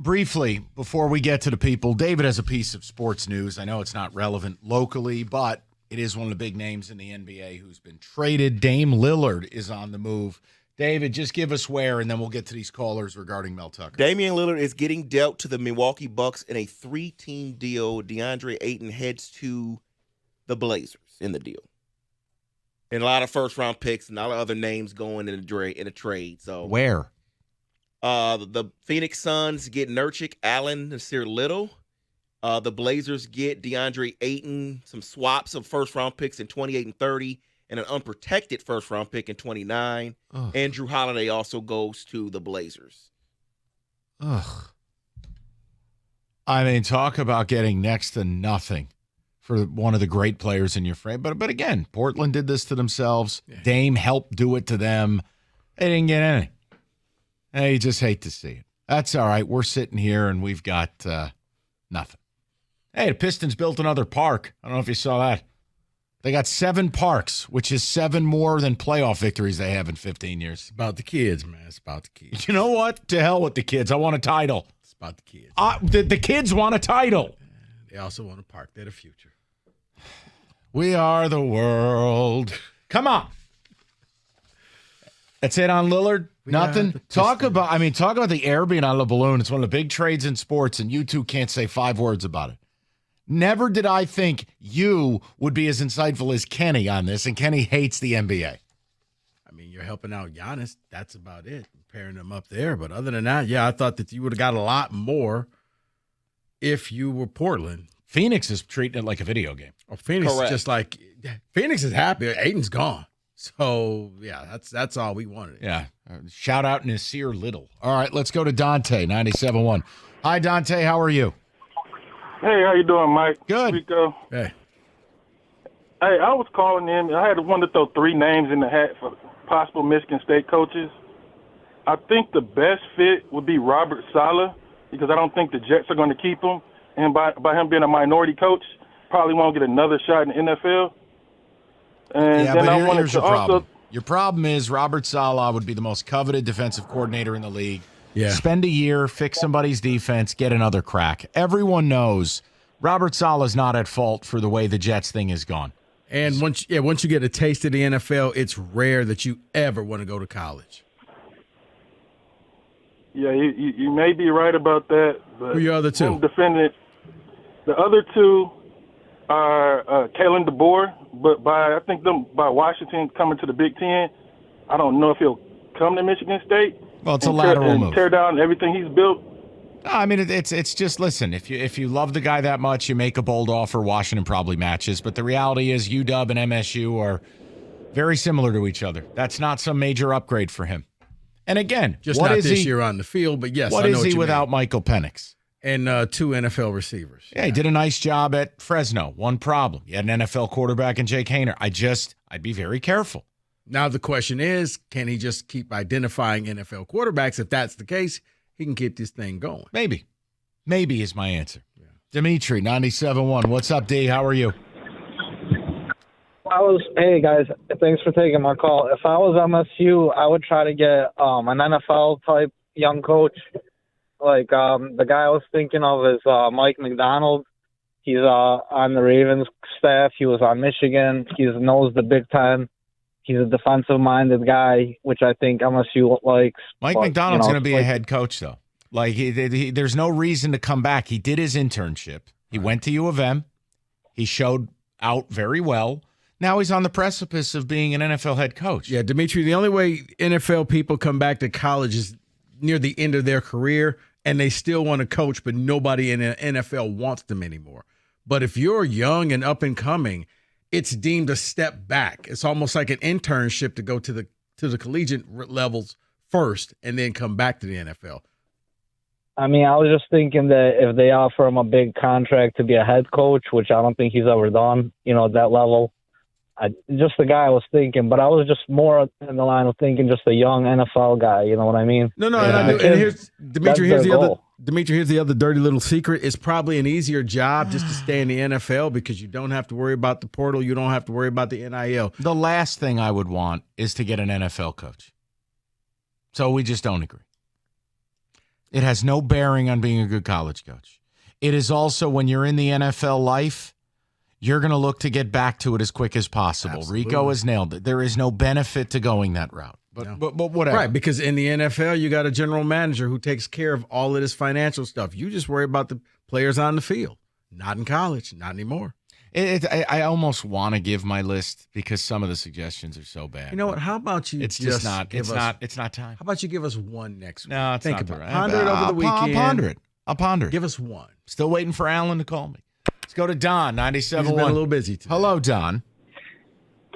briefly, before we get to the people, David has a piece of sports news. I know it's not relevant locally, but it is one of the big names in the NBA who's been traded. Dame Lillard is on the move. David, just give us where, and then we'll get to these callers regarding Mel Tucker. Damian Lillard is getting dealt to the Milwaukee Bucks in a 3-team deal. DeAndre Ayton heads to the Blazers in the deal. And a lot of first-round picks and a lot of other names going in a trade. So Where? The Phoenix Suns get Nurkic, Allen, Nasir Little. The Blazers get DeAndre Ayton, some swaps of first-round picks in 28 and 30, and an unprotected first-round pick in 29. Ugh. Andrew Holiday also goes to the Blazers. Ugh. I mean, talk about getting next to nothing for one of the great players in your frame. But again, Portland did this to themselves. Yeah. Dame helped do it to them. They didn't get anything. Hey, you just hate to see it. That's all right. We're sitting here, and we've got nothing. Hey, the Pistons built another park. I don't know if you saw that. They got 7 parks, which is 7 more than playoff victories they have in 15 years. It's about the kids, man. It's about the kids. You know what? To hell with the kids. I want a title. It's about the kids. The kids want a title. They also want a park. They're the future. We are the world. Come on. That's it on Lillard? Nothing? Talk about the air being on the balloon. It's one of the big trades in sports, and you two can't say 5 words about it. Never did I think you would be as insightful as Kenny on this, and Kenny hates the NBA. I mean, you're helping out Giannis. That's about it. Pairing them up there. But other than that, yeah, I thought that you would have got a lot more if you were Portland. Phoenix is treating it like a video game. Oh, Phoenix is just like – Phoenix is happy. Aiden's gone. So, yeah, that's all we wanted. Yeah. Shout out Nasir Little. All right, let's go to Dante, 97.1. Hi, Dante. How are you? Hey, how you doing, Mike? Good. Rico. Hey, I was calling in. I wanted to throw 3 names in the hat for possible Michigan State coaches. I think the best fit would be Robert Saleh because I don't think the Jets are going to keep him. And by him being a minority coach, probably won't get another shot in the NFL. And yeah, then but here's your problem. Your problem is Robert Saleh would be the most coveted defensive coordinator in the league. Yeah. Spend a year, fix somebody's defense, get another crack. Everyone knows Robert Saleh's not at fault for the way the Jets thing is gone. And once you get a taste of the NFL, it's rare that you ever want to go to college. Yeah, you may be right about that. But who are your other 2? I'm defending it. The other 2 are Kalen DeBoer, but by Washington coming to the Big Ten, I don't know if he'll come to Michigan State. Well, it's a lateral move. Tear down everything he's built. No, I mean, it's just, listen, if you love the guy that much, you make a bold offer, Washington probably matches. But the reality is UW and MSU are very similar to each other. That's not some major upgrade for him. And again, just what not is this year on the field, but yes, what I know is he what you without mean. Michael Penix? And 2 NFL receivers. Yeah, he did a nice job at Fresno. One problem. You had an NFL quarterback in Jake Haener. I'd be very careful. Now the question is, can he just keep identifying NFL quarterbacks? If that's the case, he can keep this thing going. Maybe. Maybe is my answer. Yeah. Dimitri, 97.1. What's up, D? How are you? Hey, guys. Thanks for taking my call. If I was MSU, I would try to get an NFL-type young coach. Like the guy I was thinking of is Mike McDonald. He's on the Ravens staff. He was on Michigan. He knows the Big Ten. He's a defensive-minded guy, which I think MSU likes. Mike McDonald's going to be a head coach, though. Like, there's no reason to come back. He did his internship. He went to U of M. He showed out very well. Now he's on the precipice of being an NFL head coach. Yeah, Dimitri, the only way NFL people come back to college is near the end of their career, and they still want to coach, but nobody in the NFL wants them anymore. But if you're young and up and coming, it's deemed a step back. It's almost like an internship to go to the collegiate levels first and then come back to the NFL. I mean, I was just thinking that if they offer him a big contract to be a head coach, which I don't think he's ever done, at that level, just the guy I was thinking. But I was just more in the line of thinking just a young NFL guy. You know what I mean? No, and here's Dimitri. Here's the other dirty little secret. It's probably an easier job just to stay in the NFL because you don't have to worry about the portal. You don't have to worry about the NIL. The last thing I would want is to get an NFL coach. So we just don't agree. It has no bearing on being a good college coach. It is also when you're in the NFL life, you're going to look to get back to it as quick as possible. Absolutely. Rico has nailed it. There is no benefit to going that route. But whatever. Right, because in the NFL, you got a general manager who takes care of all of this financial stuff. You just worry about the players on the field. Not in college, not anymore. I almost want to give my list because some of the suggestions are so bad. You know what? How about you? It's just not. It's not time. How about you give us one next week? No, it's Think not about the it. right. Ponder it over the weekend. I'll ponder it. Give us one. Still waiting for Alan to call me. Let's go to Don, 97.1. He's been a little busy today. Hello, Don.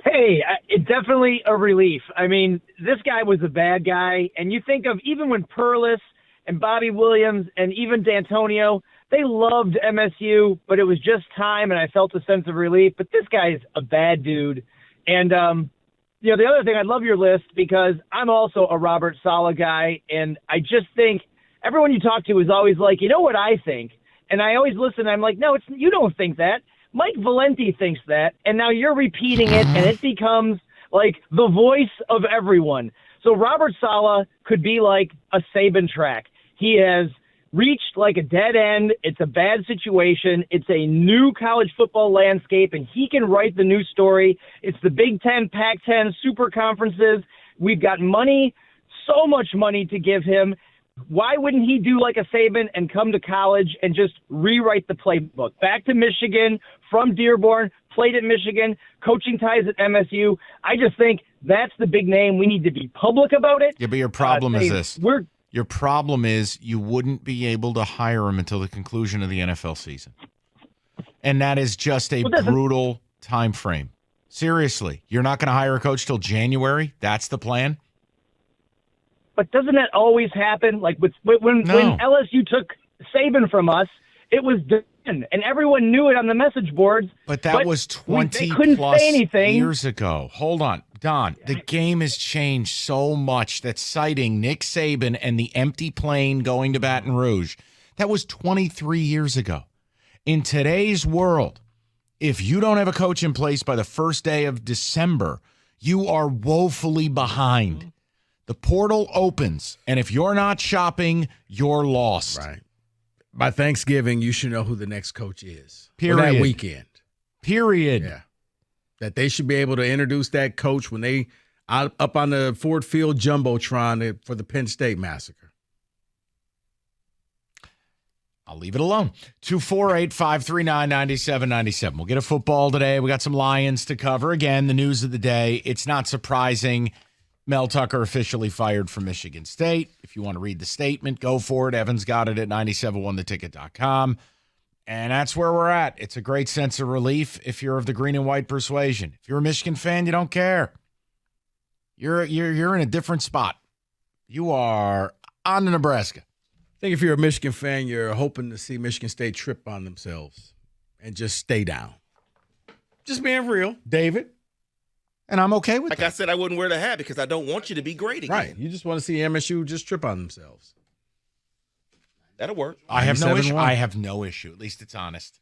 Hey, it's definitely a relief. I mean, this guy was a bad guy, and you think of even when Perlis and Bobby Williams and even D'Antonio, they loved MSU, but it was just time, and I felt a sense of relief. But this guy's a bad dude. And, the other thing, I love your list because I'm also a Robert Saleh guy, and I just think everyone you talk to is always like, you know what I think? And I always listen, and I'm like, no, you don't think that. Mike Valenti thinks that, and now you're repeating it, and it becomes like the voice of everyone. So Robert Saleh could be like a Saban track. He has reached like a dead end. It's a bad situation. It's a new college football landscape, and he can write the new story. It's the Big Ten, Pac-10, super conferences. We've got money, so much money to give him. Why wouldn't he do like a Saban and come to college and just rewrite the playbook? Back to Michigan, from Dearborn, played at Michigan, coaching ties at MSU. I just think that's the big name. We need to be public about it. Yeah, but your problem is this. We're Your problem is you wouldn't be able to hire him until the conclusion of the NFL season. And that is just a brutal time frame. Seriously, you're not going to hire a coach till January? That's the plan? But doesn't that always happen? Like when LSU took Saban from us, it was done, and everyone knew it on the message boards. But that was 20 plus years ago. Hold on, Don. The game has changed so much that citing Nick Saban and the empty plane going to Baton Rouge, that was 23 years ago. In today's world, if you don't have a coach in place by the first day of December, you are woefully behind. The portal opens, and if you're not shopping, you're lost. Right. By Thanksgiving, you should know who the next coach is. Period. For that weekend. Period. Yeah. That they should be able to introduce that coach when they up on the Ford Field Jumbotron for the Penn State Massacre. I'll leave it alone. 248-539-9797. We'll get a football today. We got some Lions to cover. Again, the news of the day. It's not surprising. Mel Tucker officially fired from Michigan State. If you want to read the statement, go for it. Evan's got it at 971theticket.com. And that's where we're at. It's a great sense of relief if you're of the green and white persuasion. If you're a Michigan fan, you don't care. You're in a different spot. You are on to Nebraska. I think if you're a Michigan fan, you're hoping to see Michigan State trip on themselves and just stay down. Just being real. David? And I'm okay with that. Like I said, I wouldn't wear the hat because I don't want you to be great again. Right. You just want to see MSU just trip on themselves. That'll work. I have no issue. At least it's honest.